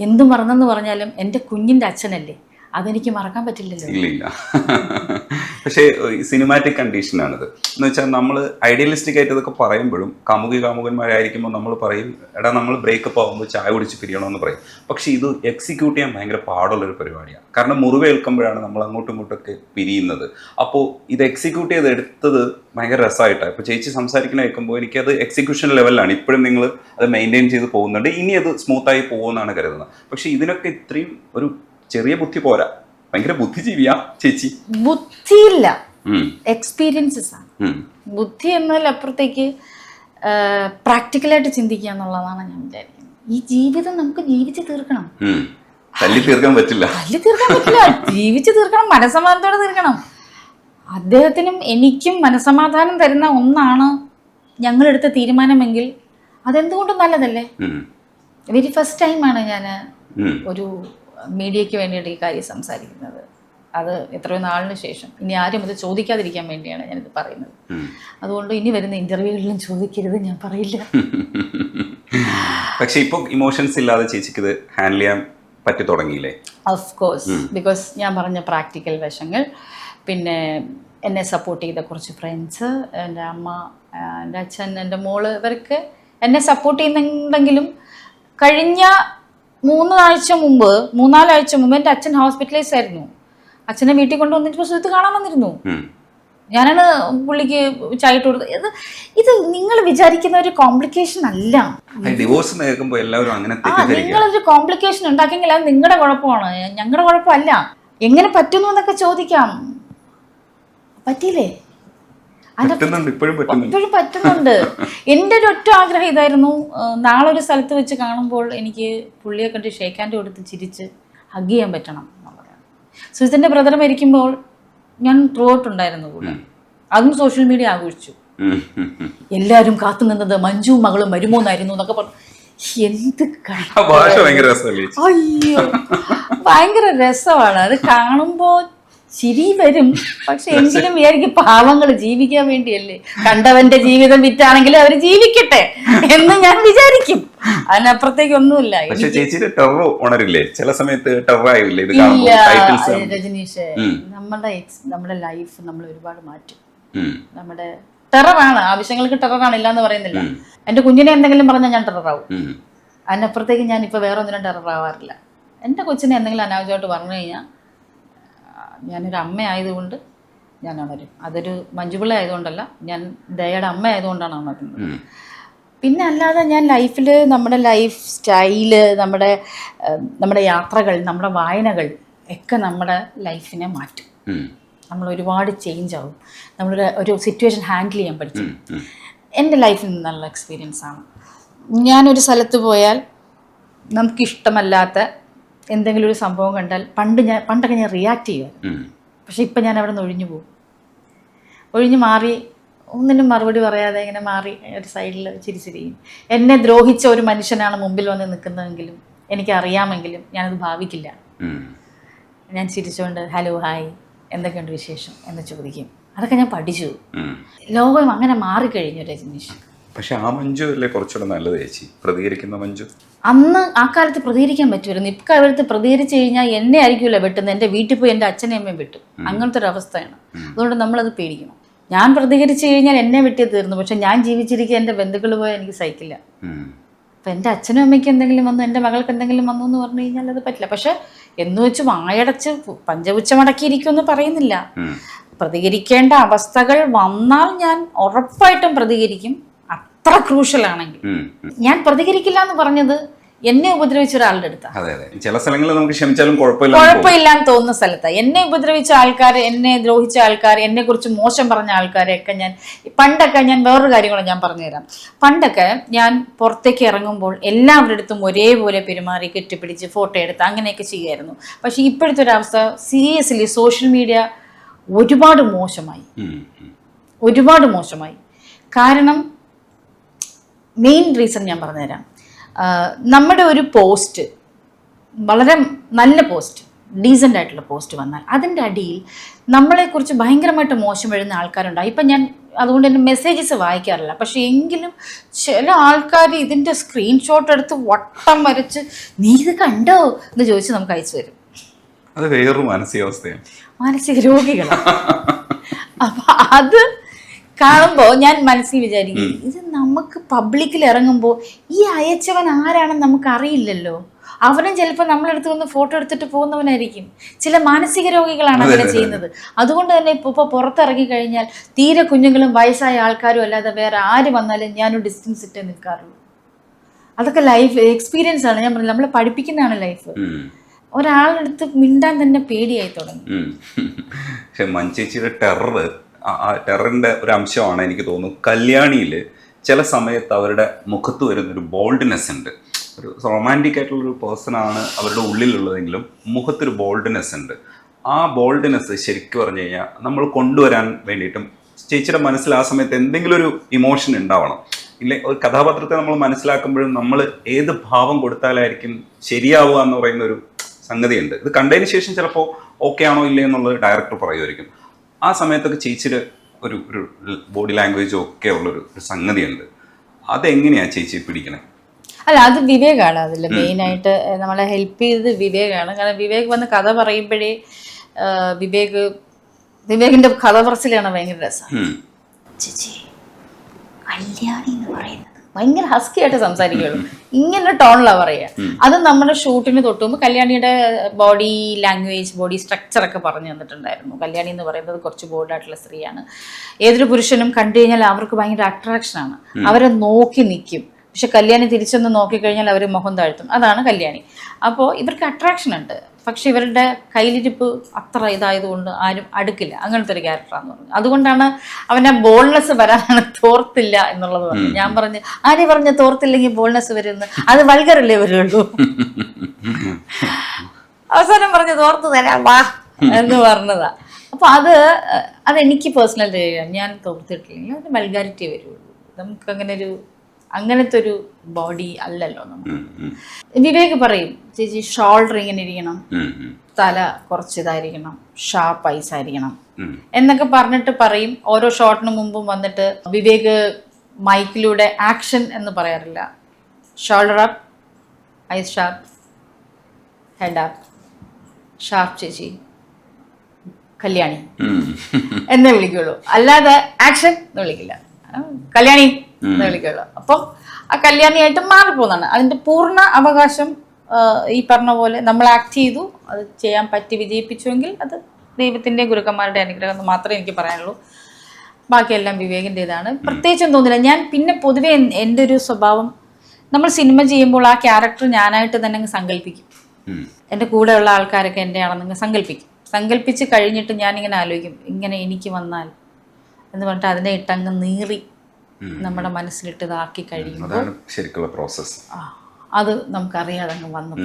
എന്ത് മറന്നെന്ന് പറഞ്ഞാലും എൻ്റെ കുഞ്ഞിൻ്റെ അച്ഛനല്ലേ, അതെനിക്ക് മറക്കാൻ പറ്റില്ലല്ലോ. ഇല്ല. പക്ഷേ സിനിമാറ്റിക് കണ്ടീഷനാണിത് എന്ന് വെച്ചാൽ നമ്മൾ ഐഡിയലിസ്റ്റിക് ആയിട്ട് ഇതൊക്കെ പറയുമ്പോഴും കാമുകന്മാരായിരിക്കുമ്പോൾ നമ്മൾ പറയും എടാ നമ്മൾ ബ്രേക്കപ്പ് ആകുമ്പോൾ ചായ കുടിച്ച് പിരിയണമെന്ന് പറയും. പക്ഷേ ഇത് എക്സിക്യൂട്ട് ചെയ്യാൻ ഭയങ്കര പാടുള്ളൊരു പരിപാടിയാണ്. കാരണം മുറിവേൽക്കുമ്പോഴാണ് നമ്മൾ അങ്ങോട്ടും ഇങ്ങോട്ടൊക്കെ പിരിയുന്നത്. അപ്പോൾ ഇത് എക്സിക്യൂട്ട് ചെയ്ത് എടുത്തത് ഭയങ്കര രസമായിട്ടാണ്. ഇപ്പോൾ ചേച്ചി സംസാരിക്കുന്ന കേൾക്കുമ്പോൾ എനിക്കത് എക്സിക്യൂഷൻ ലെവലിലാണ്. ഇപ്പോഴും നിങ്ങൾ അത് മെയിൻറ്റെയിൻ ചെയ്ത് പോകുന്നുണ്ട്, ഇനി അത് സ്മൂത്തായി പോകുമെന്നാണ് കരുതുന്നത്. പക്ഷേ ഇതിനൊക്കെ ഇത്രയും ഒരു ചെറിയ ബുദ്ധി പോരാ, ഭയങ്കര ബുദ്ധിജീവിയാ ചേച്ചി. ബുദ്ധിയില്ല, എക്സ്പീരിയൻസസ് ആണ് ബുദ്ധി. എന്നാൽ അപ്പുറത്തേക്ക് പ്രാക്ടിക്കലായിട്ട് ചിന്തിക്കുക എന്നുള്ളതാണ് ഞാൻ വിചാരിക്കുന്നത്. ഈ ജീവിതം നമുക്ക് ജീവിച്ച് തീർക്കണം, തല്ലി തീർക്കാൻ പറ്റില്ല. ജീവിച്ച് തീർക്കണം, മനസ്സമാധാനത്തോടെ തീർക്കണം. അദ്ദേഹത്തിനും എനിക്കും മനസ്സമാധാനം തരുന്ന ഒന്നാണ് ഞങ്ങളെടുത്ത തീരുമാനമെങ്കിൽ അതെന്തുകൊണ്ടും നല്ലതല്ലേ. വെരി ഫസ്റ്റ് ടൈമാണ് ഞാൻ ഒരു മീഡിയയ്ക്ക് വേണ്ടിയിട്ട് ഈ കാര്യം സംസാരിക്കുന്നത്. അത് എത്രയോ നാളിന് ശേഷം. ഇനി ആരും ഇത് ചോദിക്കാതിരിക്കാൻ വേണ്ടിയാണ് ഞാനിത് പറയുന്നത്. അതുകൊണ്ട് ഇനി വരുന്ന ഇന്റർവ്യൂകളിലും ചോദിക്കരുത്, ഞാൻ പറയില്ല. പക്ഷെ ഇപ്പോൾ ഇമോഷൻസ് ഇല്ലാതെ ചേച്ചിക്ക് ഇത് ഹാൻഡിൽ ചെയ്യാൻ പറ്റി തുടങ്ങിയില്ലേ? ഓഫ് കോഴ്സ്, ബിക്കോസ് ഞാൻ പറഞ്ഞ പ്രാക്ടിക്കൽ വശങ്ങൾ, പിന്നെ എന്നെ സപ്പോർട്ട് ചെയ്ത കുറച്ച് ഫ്രണ്ട്സ്, എൻ്റെ അമ്മ, എൻ്റെ അച്ഛൻ, എൻ്റെ മോള്, ഇവർക്ക് എന്നെ സപ്പോർട്ട് ചെയ്യുന്നുണ്ടെങ്കിലും കഴിഞ്ഞ 3-4 ആഴ്ച മുമ്പ് എൻ്റെ അച്ഛൻ ഹോസ്പിറ്റലൈസ് ആയിരുന്നു. അച്ഛനെ വീട്ടിൽ കൊണ്ടുവന്നിട്ട് സുഹൃത്ത് കാണാൻ വന്നിരുന്നു. ഞാനാണ് പുള്ളിക്ക് ചായട്ട് കൊടുത്തത്. ഇത് നിങ്ങൾ വിചാരിക്കുന്ന ഒരു കോംപ്ലിക്കേഷൻ അല്ല. ഡിവോഴ്സ് കേൾക്കുമ്പോൾ എല്ലാവരും അങ്ങനെ നിങ്ങളൊരു കോംപ്ലിക്കേഷൻ ഉണ്ടാക്കിയെങ്കിൽ അത് നിങ്ങളുടെ കുഴപ്പമാണ്, ഞങ്ങളുടെ കുഴപ്പമല്ല. എങ്ങനെ പറ്റുന്നു എന്നൊക്കെ ചോദിക്കാം. പറ്റിയില്ലേ? ഇപ്പോഴും പറ്റുന്നുണ്ട്. എൻ്റെ ഒരു ഒറ്റ ആഗ്രഹം ഇതായിരുന്നു, നാളെ ഒരു സ്ഥലത്ത് വെച്ച് കാണുമ്പോൾ എനിക്ക് പുള്ളിയെ കണ്ട് ഷേക്ക് ഹാൻഡ് കൊടുത്ത് ചിരിച്ച് ഹഗ് ചെയ്യാൻ പറ്റണം എന്നുള്ളതാണ്. സുജിത്തിൻ്റെ ബ്രദർ മരിക്കുമ്പോൾ ഞാൻ ത്രൂ ഔട്ട് ഉണ്ടായിരുന്നു കൂടെ. അതും സോഷ്യൽ മീഡിയ ആഘോഷിച്ചു. എല്ലാവരും കാത്തു നിന്നത് മഞ്ജുവും മകളും വരുമോന്നായിരുന്നു എന്നൊക്കെ പറഞ്ഞു. എന്ത് അയ്യോ, ഭയങ്കര രസമാണ് അത് കാണുമ്പോൾ. ചിരി വരും, പക്ഷെ എങ്കിലും വിചാരിക്കും പാവങ്ങൾ ജീവിക്കാൻ വേണ്ടിയല്ലേ, കണ്ടവന്റെ ജീവിതം വിറ്റാണെങ്കിലും അവര് ജീവിക്കട്ടെ എന്ന് ഞാൻ വിചാരിക്കും. അതിനപ്പുറത്തേക്ക് ഒന്നുമില്ല. രജനീഷ്, നമ്മുടെ ലൈഫ് നമ്മൾ ഒരുപാട് മാറ്റും. നമ്മുടെ ടെററാണ്, ആവശ്യങ്ങൾക്ക് ടെററാണ്, ഇല്ലാന്ന് പറയുന്നില്ല. എന്റെ കുഞ്ഞിനെ എന്തെങ്കിലും പറഞ്ഞാൽ ഞാൻ ടെററാവും. അതിനപ്പുറത്തേക്ക് ഞാൻ ഇപ്പൊ വേറെ ഒന്നിനും ടെററാവാറില്ല. എന്റെ കൊച്ചിനെ എന്തെങ്കിലും അനാവശ്യമായിട്ട് പറഞ്ഞു കഴിഞ്ഞാൽ ഞാനൊരു അമ്മ ആയതുകൊണ്ട് ഞാൻ ഉണരും. അതൊരു മഞ്ജുപിള്ള ആയതുകൊണ്ടല്ല, ഞാൻ ദയയുടെ അമ്മ ആയതുകൊണ്ടാണ് ഉണരുന്നത്. പിന്നെ അല്ലാതെ ഞാൻ ലൈഫിൽ നമ്മുടെ ലൈഫ് സ്റ്റൈല്, നമ്മുടെ യാത്രകൾ, നമ്മുടെ വായനകൾ ഒക്കെ നമ്മുടെ ലൈഫിനെ മാറ്റും. നമ്മൾ ഒരുപാട് ചേഞ്ച് ആവും. ഒരു സിറ്റുവേഷൻ ഹാൻഡിൽ ചെയ്യാൻ പഠിക്കും. എൻ്റെ ലൈഫിൽ നിന്നുള്ള എക്സ്പീരിയൻസ് ആണ്. ഞാനൊരു സ്ഥലത്ത് പോയാൽ നമുക്കിഷ്ടമല്ലാത്ത എന്തെങ്കിലും ഒരു സംഭവം കണ്ടാൽ പണ്ടൊക്കെ ഞാൻ റിയാക്ട് ചെയ്യുമായിരുന്നു. പക്ഷെ ഇപ്പം ഞാൻ അവിടെ നിന്ന് ഒഴിഞ്ഞു മാറി, ഒന്നിനും മറുപടി പറയാതെ ഇങ്ങനെ മാറി ഒരു സൈഡിൽ ചിരിച്ചിരിക്കും. എന്നെ ദ്രോഹിച്ച ഒരു മനുഷ്യനാണ് മുമ്പിൽ വന്ന് നിൽക്കുന്നതെങ്കിലും എനിക്കറിയാമെങ്കിലും ഞാനത് ഭാവിക്കില്ല. ഞാൻ ചിരിച്ചുകൊണ്ട് ഹലോ ഹായ് എന്തൊക്കെയുണ്ട് വിശേഷം എന്ന് ചോദിക്കും. അതൊക്കെ ഞാൻ പഠിച്ചു. ലോകം അങ്ങനെ മാറിക്കഴിഞ്ഞു രജനീഷ്. പക്ഷെ ആ മഞ്ജു അല്ലേ കുറച്ചുകൂടെ നല്ലത് ചേച്ചി, പ്രതികരിക്കുന്ന മഞ്ജു. അന്ന് ആ കാലത്ത് പ്രതികരിക്കാൻ പറ്റുമായിരുന്നു. ഇക്കാലത്ത് പ്രതികരിച്ചു കഴിഞ്ഞാൽ എന്നെ ആയിരിക്കുമല്ലോ വെട്ടുന്നത്, എൻ്റെ വീട്ടിൽ പോയി എൻ്റെ അച്ഛനെയും അമ്മയും വെട്ടും. അങ്ങനത്തെ ഒരു അവസ്ഥയാണ്. അതുകൊണ്ട് നമ്മളത് പേടിക്കണം. ഞാൻ പ്രതികരിച്ചു കഴിഞ്ഞാൽ എന്നെ വെട്ടിയെ തീർന്നു. പക്ഷെ ഞാൻ ജീവിച്ചിരിക്കുക എൻ്റെ ബന്ധുക്കൾ പോയാൽ എനിക്ക് സഹിക്കില്ല. അപ്പം എൻ്റെ അച്ഛനും അമ്മയ്ക്ക് എന്തെങ്കിലും വന്നു, എൻ്റെ മകൾക്ക് എന്തെങ്കിലും വന്നു എന്ന് പറഞ്ഞു കഴിഞ്ഞാൽ അത് പറ്റില്ല. പക്ഷെ എന്ന് വെച്ച് വായടച്ച് പഞ്ചപുച്ഛമടക്കിയിരിക്കുമെന്ന് പറയുന്നില്ല. പ്രതികരിക്കേണ്ട അവസ്ഥകൾ വന്നാൽ ഞാൻ ഉറപ്പായിട്ടും പ്രതികരിക്കും. അത്ര ക്രൂഷ്യൽ ആണെങ്കിൽ ഞാൻ പ്രതികരിക്കില്ല എന്ന് പറഞ്ഞത് എന്നെ ഉപദ്രവിച്ച ഒരാളുടെ അടുത്താണ്. ചില സ്ഥലങ്ങളിൽ നമുക്ക് ക്ഷമിച്ചാലും കുഴപ്പമില്ലാന്ന് തോന്നുന്ന സ്ഥലത്ത് എന്നെ ഉപദ്രവിച്ച ആൾക്കാർ, എന്നെ ദ്രോഹിച്ച ആൾക്കാർ, എന്നെ കുറിച്ച് മോശം പറഞ്ഞ ആൾക്കാരെയൊക്കെ പണ്ടൊക്കെ ഞാൻ വേറൊരു കാര്യങ്ങൾ ഞാൻ പറഞ്ഞുതരാം. പണ്ടൊക്കെ ഞാൻ പുറത്തേക്ക് ഇറങ്ങുമ്പോൾ എല്ലാവരുടെ അടുത്തും ഒരേപോലെ പെരുമാറി കെട്ടിപ്പിടിച്ച് ഫോട്ടോ എടുത്ത് അങ്ങനെയൊക്കെ ചെയ്യുമായിരുന്നു. പക്ഷെ ഇപ്പോഴത്തെ ഒരു അവസ്ഥ സീരിയസ്ലി സോഷ്യൽ മീഡിയ ഒരുപാട് മോശമായി. കാരണം മെയിൻ റീസൺ ഞാൻ പറഞ്ഞുതരാം. നമ്മുടെ ഒരു പോസ്റ്റ്, വളരെ നല്ല പോസ്റ്റ്, ഡീസൻ്റ് ആയിട്ടുള്ള പോസ്റ്റ് വന്നാൽ അതിൻ്റെ അടിയിൽ നമ്മളെക്കുറിച്ച് ഭയങ്കരമായിട്ട് മോശം എഴുതുന്ന ആൾക്കാരുണ്ടാകും. ഇപ്പം ഞാൻ അതുകൊണ്ട് തന്നെ മെസ്സേജസ് വായിക്കാറില്ല. പക്ഷെ എങ്കിലും ചില ആൾക്കാർ ഇതിൻ്റെ സ്ക്രീൻഷോട്ട് എടുത്ത് വട്ടം വരച്ച് നീ ഇത് കണ്ടോ എന്ന് ചോദിച്ച് നമുക്ക് അയച്ചു തരും. അത് വേറൊരു മാനസികാവസ്ഥയാണ്. മാനസിക രോഗികളാണ്. അപ്പൊ അത് കാണുമ്പോൾ ഞാൻ മനസ്സിൽ വിചാരിക്കും, ഇത് നമുക്ക് പബ്ലിക്കിൽ ഇറങ്ങുമ്പോൾ ഈ അയച്ചവൻ ആരാണെന്ന് നമുക്ക് അറിയില്ലല്ലോ. അവനും ചിലപ്പോൾ നമ്മളെടുത്ത് വന്ന് ഫോട്ടോ എടുത്തിട്ട് പോകുന്നവനായിരിക്കും. ചില മാനസിക രോഗികളാണ് അങ്ങനെ ചെയ്യുന്നത്. അതുകൊണ്ട് തന്നെ ഇപ്പോൾ പുറത്തിറങ്ങി കഴിഞ്ഞാൽ തീരെ കുഞ്ഞുങ്ങളും വയസ്സായ ആൾക്കാരും അല്ലാതെ വേറെ ആര് വന്നാലും ഞാനൊരു ഡിസ്റ്റൻസ് ഇട്ടേ നിൽക്കാറുള്ളൂ. അതൊക്കെ ലൈഫ് എക്സ്പീരിയൻസ് ആണ്. ഞാൻ പറഞ്ഞത് നമ്മളെ പഠിപ്പിക്കുന്നതാണ് ലൈഫ്. ഒരാളെടുത്ത് മിണ്ടാൻ തന്നെ പേടിയായി തുടങ്ങി. പക്ഷെ മഞ്ചേച്ചിയുടെ ടെററിന്റെ ഒരു അംശമാണ് എനിക്ക് തോന്നുന്നു. കല്യാണിയിൽ ചില സമയത്ത് അവരുടെ മുഖത്ത് വരുന്നൊരു ബോൾഡ്നെസ് ഉണ്ട്. ഒരു റൊമാൻറ്റിക് ആയിട്ടുള്ളൊരു പേഴ്സണാണ് അവരുടെ ഉള്ളിലുള്ളതെങ്കിലും മുഖത്തൊരു ബോൾഡ്നെസ് ഉണ്ട്. ആ ബോൾഡ്നെസ് ശരിക്കും പറഞ്ഞു കഴിഞ്ഞാൽ നമ്മൾ കൊണ്ടുവരാൻ വേണ്ടിയിട്ടും ചേച്ചിയുടെ മനസ്സിൽ ആ സമയത്ത് എന്തെങ്കിലും ഒരു ഇമോഷൻ ഉണ്ടാവണം. ഇല്ലേ, ഒരു കഥാപാത്രത്തെ നമ്മൾ മനസ്സിലാക്കുമ്പോഴും നമ്മൾ ഏത് ഭാവം കൊടുത്താലായിരിക്കും ശരിയാവുക എന്ന് പറയുന്ന ഒരു സംഗതിയുണ്ട്. ഇത് കണ്ടതിന് ശേഷം ചിലപ്പോൾ ഓക്കെ ആണോ ഇല്ലേ എന്നുള്ളത് ഡയറക്ടർ പറയുമായിരിക്കും. ആ സമയത്തൊക്കെ ചേച്ചിയുടെ ഒരു ബോഡി ലാംഗ്വേജും ഒക്കെ ഉള്ളൊരു സംഗതിയുണ്ട്. അതെങ്ങനെയാണ് ചേച്ചി പിടിക്കണേ? അല്ല, അത് വിവേകാണ്. അതിൽ മെയിനായിട്ട് നമ്മളെ ഹെൽപ്പ് ചെയ്തത് വിവേകാണ്. കാരണം വിവേക് വന്ന് കഥ പറയുമ്പോഴേ വിവേകിന്റെ കഥ പറച്ചിലാണ് ഭയങ്കര രസം. ചേച്ചി കല്യാണി എന്ന് പറയുന്നത് ഭയങ്കര ഹസ്കി ആയിട്ട് സംസാരിക്കുള്ളൂ. ഇങ്ങനെ ടോണിലാണ് പറയുക. അത് നമ്മുടെ ഷൂട്ടിന് തൊട്ട് മുമ്പ് കല്യാണിയുടെ ബോഡി ലാംഗ്വേജ്, ബോഡി സ്ട്രക്ചർ ഒക്കെ പറഞ്ഞു തന്നിട്ടുണ്ടായിരുന്നു. കല്യാണി എന്ന് പറയുന്നത് കുറച്ച് ബോൾഡായിട്ടുള്ള സ്ത്രീയാണ്. ഏതൊരു പുരുഷനും കണ്ടു കഴിഞ്ഞാൽ അവർക്ക് ഭയങ്കര അട്രാക്ഷനാണ്. അവരെ നോക്കി നിൽക്കും. പക്ഷെ കല്യാണി തിരിച്ചൊന്ന് നോക്കിക്കഴിഞ്ഞാൽ അവർ മുഖം താഴ്ത്തും. അതാണ് കല്യാണി. അപ്പോൾ ഇവർക്ക് അട്രാക്ഷൻ ഉണ്ട്. പക്ഷെ ഇവരുടെ കയ്യിലിരിപ്പ് അത്ര ഇതായതുകൊണ്ട് ആരും അടുക്കില്ല. അങ്ങനത്തെ ഒരു ക്യാരക്ടറാന്ന് പറഞ്ഞു. അതുകൊണ്ടാണ് അവൻ്റെ ബോൾനെസ് വരാനാണ് തോർത്തില്ല എന്നുള്ളത് പറഞ്ഞു. ഞാൻ പറഞ്ഞു, ആര് പറഞ്ഞ തോർത്തില്ലെങ്കിൽ ബോൾനെസ് വരുമെന്ന്? അത് വൾഗറല്ലേ വരുള്ളൂ. അവസാനം പറഞ്ഞു തോർത്ത് തരാം വാ എന്ന് പറഞ്ഞതാ. അപ്പൊ അതെനിക്ക് പേഴ്സണൽ ഞാൻ തോർത്തിട്ടില്ലെങ്കിൽ അത് വൾഗാരിറ്റി വരുള്ളൂ. നമുക്ക് അങ്ങനത്തെ ഒരു ബോഡി അല്ലല്ലോ നമുക്ക്. വിവേക് പറയും, ചേച്ചി ഷോൾഡർ ഇങ്ങനെ ഇരിക്കണം, തല കുറച്ച് ഇതായിരിക്കണം, ഷാർപ്പ് ഐസ് ആയിരിക്കണം എന്നൊക്കെ പറഞ്ഞിട്ട് പറയും. ഓരോ ഷോട്ടിന് മുമ്പും വന്നിട്ട് വിവേക് മൈക്കിലൂടെ ആക്ഷൻ എന്ന് പറയാറില്ല. Shoulder up, eyes sharp, head up, sharp ചേച്ചി, കല്യാണി എന്നേ വിളിക്കുള്ളൂ. അല്ലാതെ ആക്ഷൻ എന്ന് വിളിക്കില്ല, കല്യാണി എന്ന് വിളിക്കുള്ളൂ. അപ്പം ആ കല്യാണിയായിട്ട് മാറിപ്പോകുന്നതാണ്. അതിന്റെ പൂർണ്ണ അവകാശം ഈ പറഞ്ഞ പോലെ നമ്മൾ ആക്ട് ചെയ്തു, അത് ചെയ്യാൻ പറ്റി വിജയിപ്പിച്ചുവെങ്കിൽ അത് ദൈവത്തിന്റെ ഗുരുക്കന്മാരുടെ അനുഗ്രഹം എന്ന് മാത്രമേ എനിക്ക് പറയാനുള്ളൂ. ബാക്കിയെല്ലാം വിവേകിൻ്റെതാണ്. പ്രത്യേകിച്ചും തോന്നില്ല. ഞാൻ പിന്നെ പൊതുവെ എൻ്റെ ഒരു സ്വഭാവം, നമ്മൾ സിനിമ ചെയ്യുമ്പോൾ ആ ക്യാരക്ടർ ഞാനായിട്ട് തന്നെ അങ്ങ് സങ്കല്പിക്കും. എൻ്റെ കൂടെയുള്ള ആൾക്കാരൊക്കെ എൻ്റെ ആണെന്നങ്ങ് സങ്കല്പിച്ച് കഴിഞ്ഞിട്ട് ഞാനിങ്ങനെ ആലോചിക്കും, ഇങ്ങനെ എനിക്ക് വന്നാൽ എന്ന് പറഞ്ഞിട്ട് അതിനെ ഇട്ടങ്ങ് നീറി നമ്മുടെ മനസ്സിലിട്ട് ഇതാക്കി കഴിയുമ്പോൾ ശരിക്കുള്ള പ്രോസസ് അത് നമുക്കറിയാതെ അങ്ങ് വന്നു.